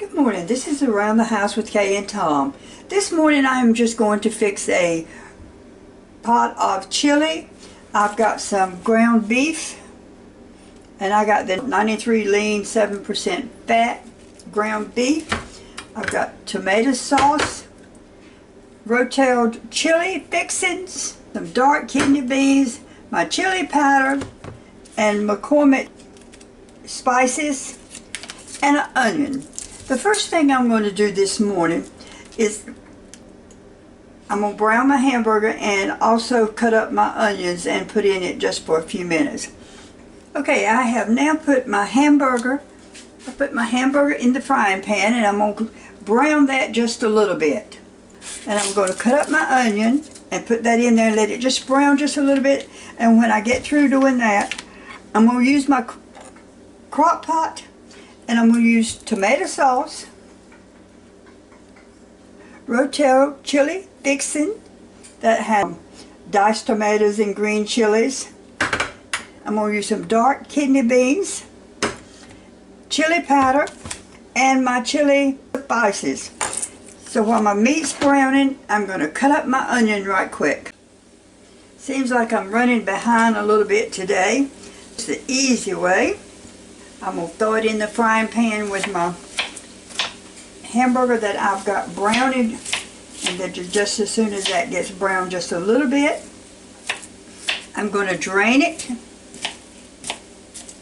Good morning. This is Around the House with Kay and Tom. This morning I'm just going to fix a pot of chili. I've got some ground beef and I got the 93 lean 7% fat ground beef. I've got tomato sauce, Ro-Tel chili fixings, some dark kidney beans, my chili powder, and McCormick spices, and an onion. The first thing I'm going to do this morning is I'm going to brown my hamburger and also cut up my onions and put in it just for a few minutes. Okay, I have now put my hamburger in the frying pan and I'm going to brown that just a little bit. And I'm going to cut up my onion and put that in there and let it just brown just a little bit. And when I get through doing that, I'm going to use my crock pot. And I'm going to use tomato sauce, Ro-Tel chili fixing that have diced tomatoes and green chilies. I'm going to use some dark kidney beans, chili powder, and my chili spices. So while my meat's browning, I'm going to cut up my onion right quick. Seems like I'm running behind a little bit today. It's the easy way. I'm going to throw it in the frying pan with my hamburger that I've got browning, and then just as soon as that gets brown just a little bit, I'm going to drain it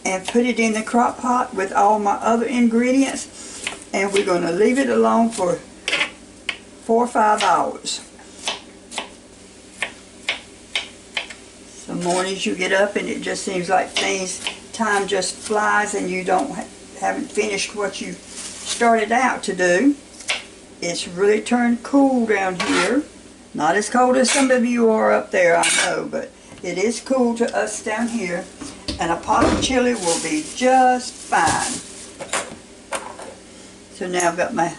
and put it in the crock pot with all my other ingredients, and we're going to leave it alone for 4 or 5 hours. Some mornings you get up and it just seems like time just flies and you haven't finished what you started out to do. It's really turned cool down here. Not as cold as some of you are up there, I know, but it is cool to us down here. And a pot of chili will be just fine. So now I've got my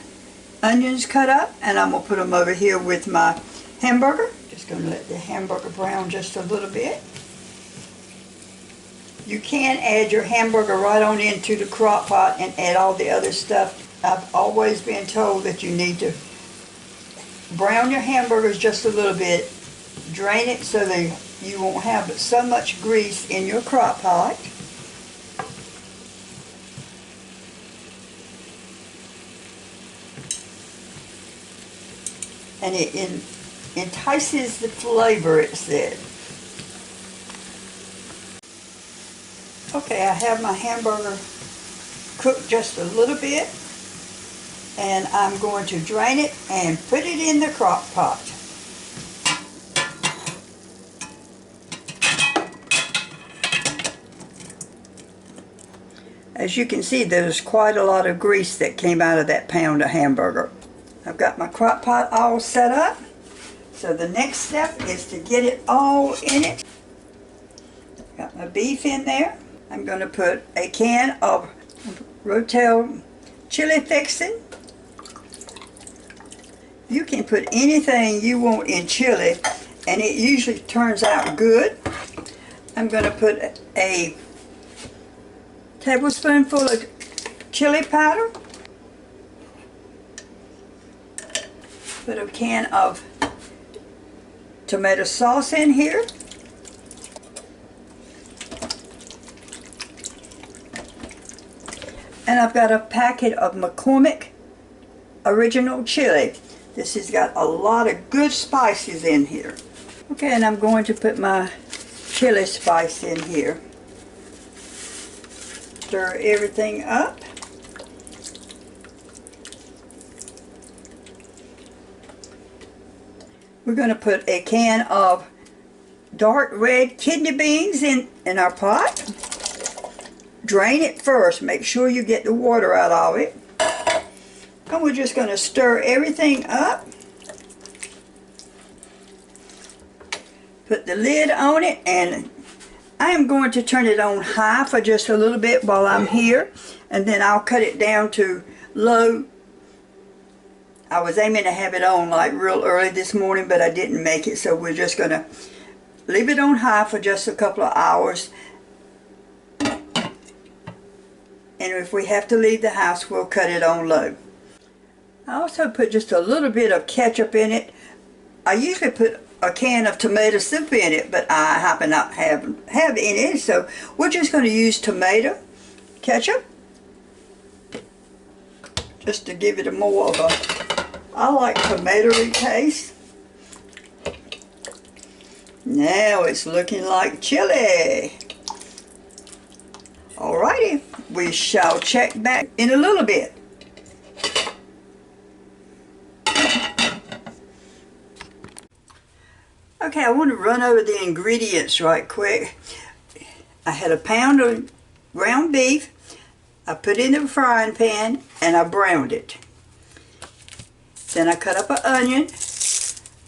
onions cut up and I'm going to put them over here with my hamburger. Just going to let the hamburger brown just a little bit. You can add your hamburger right on into the crock pot and add all the other stuff. I've always been told that you need to brown your hamburgers just a little bit, drain it so that you won't have so much grease in your crock pot. And it entices the flavor, it said. Okay, I have my hamburger cooked just a little bit, and I'm going to drain it and put it in the crock pot. As you can see, there's quite a lot of grease that came out of that pound of hamburger. I've got my crock pot all set up, so the next step is to get it all in it. Got my beef in there. I'm going to put a can of Ro-Tel chili fixing. You can put anything you want in chili and it usually turns out good. I'm going to put a tablespoonful of chili powder. Put a can of tomato sauce in here. And I've got a packet of McCormick original chili. This has got a lot of good spices in here. Okay, and I'm going to put my chili spice in here. Stir everything up. We're going to put a can of dark red kidney beans in our pot. Drain it first. Make sure you get the water out of it. And we're just going to stir everything up. Put the lid on it, and I am going to turn it on high for just a little bit while I'm here, and then I'll cut it down to low. I was aiming to have it on like real early this morning, but I didn't make it, so we're just going to leave it on high for just a couple of hours. And if we have to leave the house, we'll cut it on low. I also put just a little bit of ketchup in it. I usually put a can of tomato soup in it, but I happen not have any, so we're just going to use tomato ketchup just to give it a more of a, I like tomatoey taste. Now it's looking like chili. Alrighty, we shall check back in a little bit. Okay, I want to run over the ingredients right quick. I had a pound of ground beef. I put it in the frying pan and I browned it. Then I cut up an onion,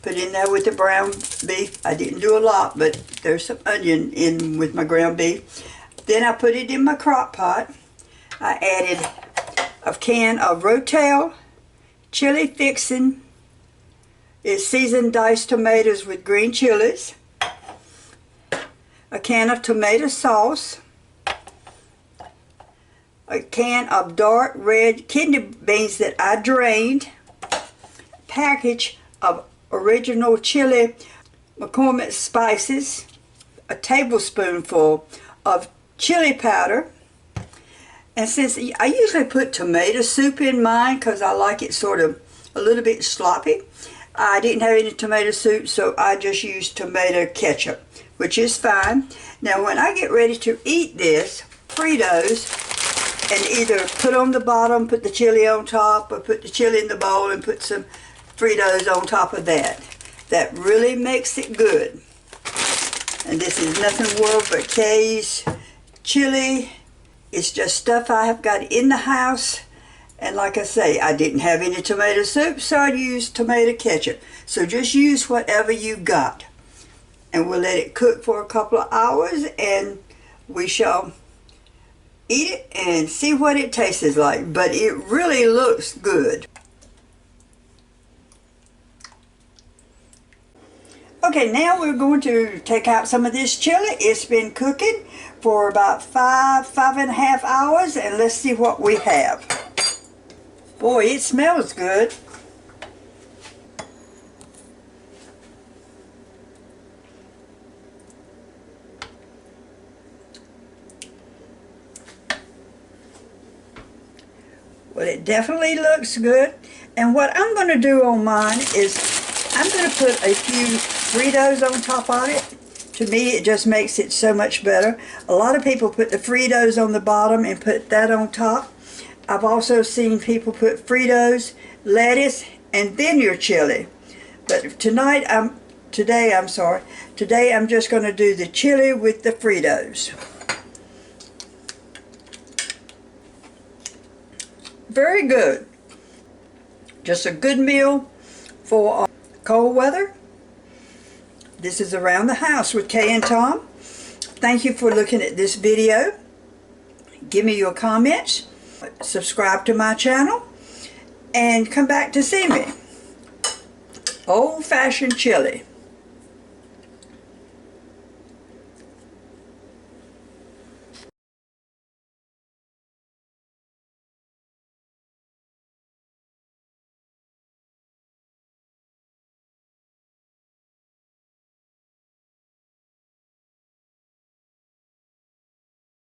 put in there with the ground beef. I didn't do a lot, but there's some onion in with my ground beef. Then I put it in my crock pot. I added a can of Ro-Tel Chili fixin'. It's seasoned diced tomatoes with green chilies, a can of tomato sauce, a can of dark red kidney beans that I drained, package of original chili McCormick spices, a tablespoonful of chili powder. And since I usually put tomato soup in mine because I like it sort of a little bit sloppy, I didn't have any tomato soup, so I just used tomato ketchup, which is fine. Now when I get ready to eat this, Fritos, and either put on the bottom, put the chili on top, or put the chili in the bowl and put some Fritos on top of that. That really makes it good. And this is nothing more but Kay's chili. It's just stuff I have got in the house. And like I say, I didn't have any tomato soup, so I used tomato ketchup. So just use whatever you got. And we'll let it cook for a couple of hours, and we shall eat it and see what it tastes like. But it really looks good. Okay, now we're going to take out some of this chili. It's been cooking for about 5.5 hours, and let's see what we have. Boy, it smells good. Well, it definitely looks good. And what I'm going to do on mine is I'm going to put a few Fritos on top of it. To me, it just makes it so much better. A lot of people put the Fritos on the bottom and put that on top. I've also seen people put Fritos, lettuce, and then your chili. But today I'm just going to do the chili with the Fritos. Very good. Just a good meal for cold weather. This is Around the House with Kay and Tom. Thank you for looking at this video. Give me your comments. Subscribe to my channel and come back to see me. Old-fashioned chili.